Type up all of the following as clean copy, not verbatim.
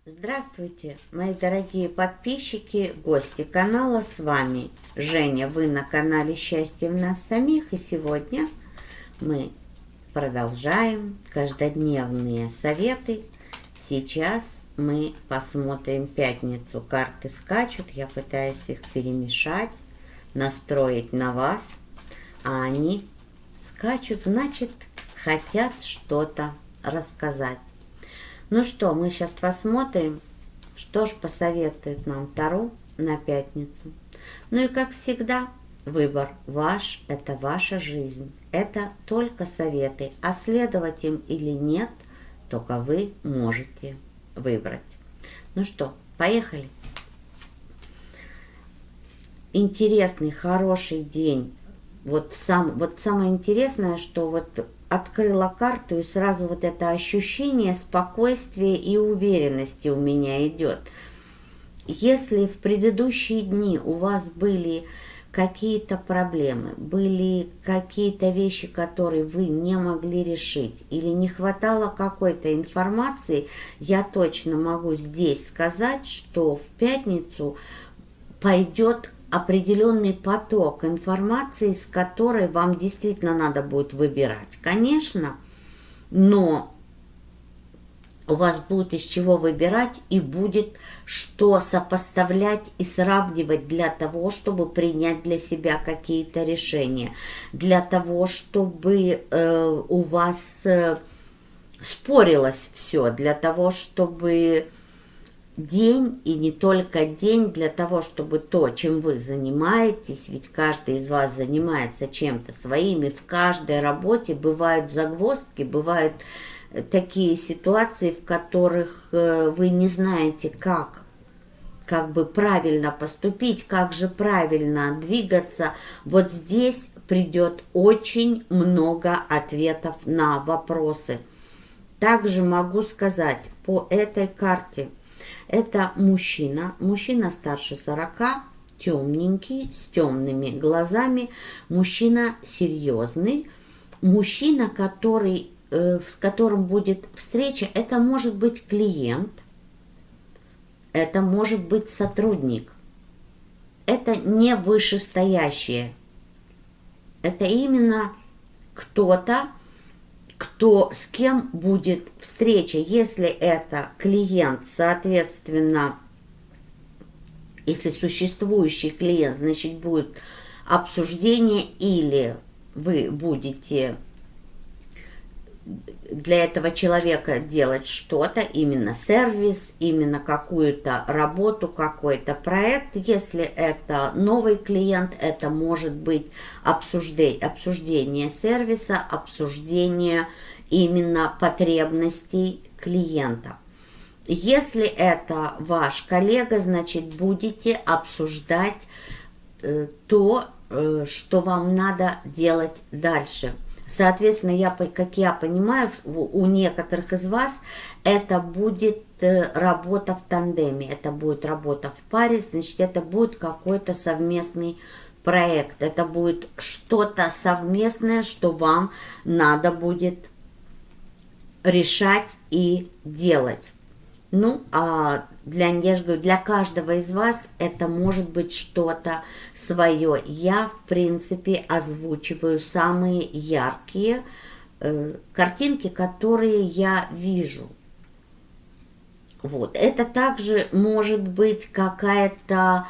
Здравствуйте, мои дорогие подписчики, гости канала, с вами Женя, вы на канале «Счастье в нас самих», и сегодня мы продолжаем каждодневные советы. Сейчас мы посмотрим пятницу, карты скачут, я пытаюсь их перемешать, настроить на вас, а они скачут, значит, хотят что-то рассказать. Ну что, мы сейчас посмотрим, что ж посоветует нам Таро на пятницу. Ну и как всегда, выбор ваш, это ваша жизнь. Это только советы, а следовать им или нет, только вы можете выбрать. Ну что, поехали. Интересный, хороший день. Вот самое интересное, что вот открыла карту, и сразу вот это ощущение спокойствия и уверенности у меня идет. Если в предыдущие дни у вас были какие-то проблемы, были какие-то вещи, которые вы не могли решить, или не хватало какой-то информации, я точно могу здесь сказать, что в пятницу пойдет определенный поток информации, с которой вам действительно надо будет выбирать. Конечно, но у вас будет из чего выбирать и будет что сопоставлять и сравнивать для того, чтобы принять для себя какие-то решения, для того, чтобы у вас спорилось все, для того, чтобы день, и не только день, для того, чтобы то, чем вы занимаетесь, ведь каждый из вас занимается чем-то своим, и в каждой работе бывают загвоздки, бывают такие ситуации, в которых вы не знаете, как бы правильно поступить, как же правильно двигаться. Вот здесь придет очень много ответов на вопросы. Также могу сказать по этой карте, это мужчина старше 40, темненький, с темными глазами, мужчина серьезный, мужчина, с которым будет встреча, это может быть клиент, это может быть сотрудник, это не вышестоящее, это именно кто-то, с кем будет встреча. Если это клиент, соответственно, если существующий клиент, значит, будет обсуждение, или вы будете для этого человека делать что-то, именно сервис, именно какую-то работу, какой-то проект. Если это новый клиент, это может быть обсуждение сервиса, обсуждение именно потребностей клиента. Если это ваш коллега, значит, будете обсуждать то, что вам надо делать дальше. Соответственно, как я понимаю, у некоторых из вас это будет работа в тандеме, это будет работа в паре, значит, это будет какой-то совместный проект, это будет что-то совместное, что вам надо будет решать и делать. Ну, а для каждого из вас это может быть что-то свое. Я, в принципе, озвучиваю самые яркие картинки, которые я вижу. Вот. Это также может быть какая-то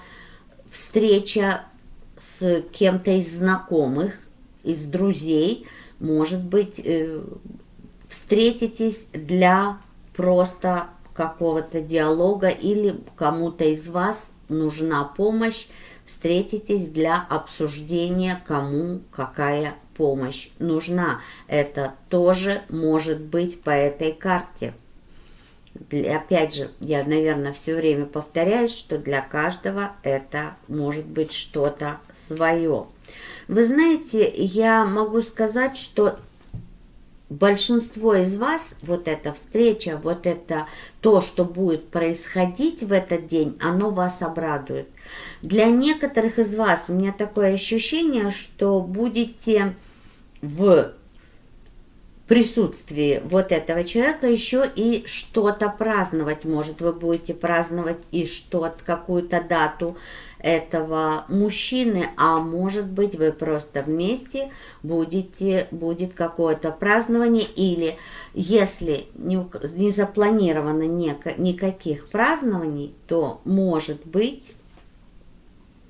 встреча с кем-то из знакомых, из друзей. Может быть, встретитесь для просто какого-то диалога, или кому-то из вас нужна помощь, встретитесь для обсуждения, кому какая помощь нужна. Это тоже может быть по этой карте. Опять же, я, наверное, все время повторяюсь, что для каждого это может быть что-то свое. Вы знаете, я могу сказать, что большинство из вас, вот эта встреча, вот это то, что будет происходить в этот день, оно вас обрадует. Для некоторых из вас у меня такое ощущение, что будете в присутствии вот этого человека еще и что-то праздновать может. Вы будете праздновать и что-то, какую-то дату этого мужчины, а может быть вы просто вместе будет какое-то празднование, или если не запланировано никаких празднований, то может быть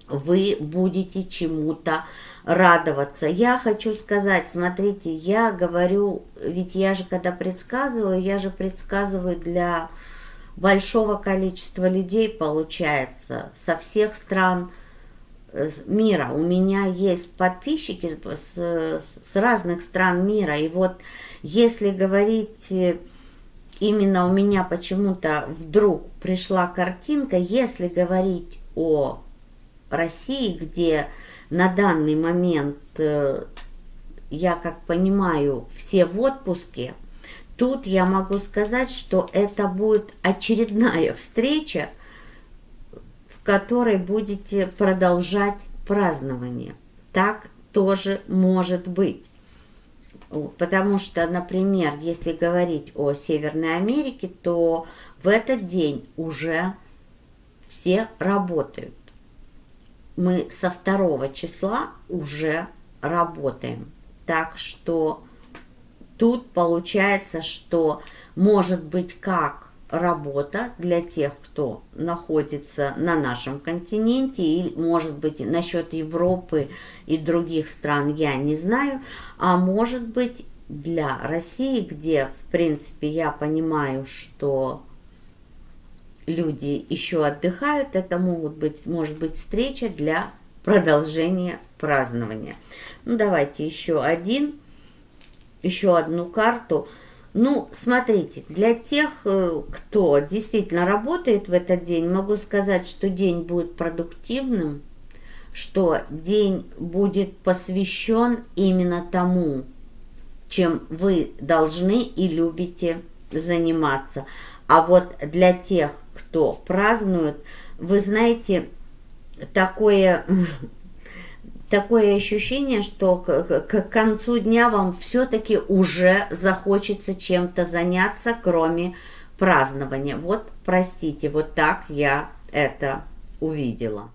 вы будете чему-то радоваться. Я хочу сказать, смотрите, я говорю, ведь я же когда предсказываю, я же предсказываю для большого количества людей, получается, со всех стран мира. У меня есть подписчики с разных стран мира, и вот если говорить, именно у меня почему-то вдруг пришла картинка, если говорить о России, где на данный момент, я как понимаю, все в отпуске, тут я могу сказать, что это будет очередная встреча, в которой будете продолжать празднование. Так тоже может быть. Потому что, например, если говорить о Северной Америке, то в этот день уже все работают. Мы со 2 числа уже работаем. Так что тут получается, что может быть как работа для тех, кто находится на нашем континенте, или может быть насчет Европы и других стран я не знаю, а может быть для России, где в принципе я понимаю, что люди еще отдыхают, это может быть встреча для продолжения празднования. Ну, давайте еще одну карту. Ну, смотрите, для тех, кто действительно работает в этот день, могу сказать, что день будет продуктивным, что день будет посвящен именно тому, чем вы должны и любите заниматься. А вот для тех, кто празднует, вы знаете, такое ощущение, что к концу дня вам все-таки уже захочется чем-то заняться, кроме празднования. Вот, простите, вот так я это увидела.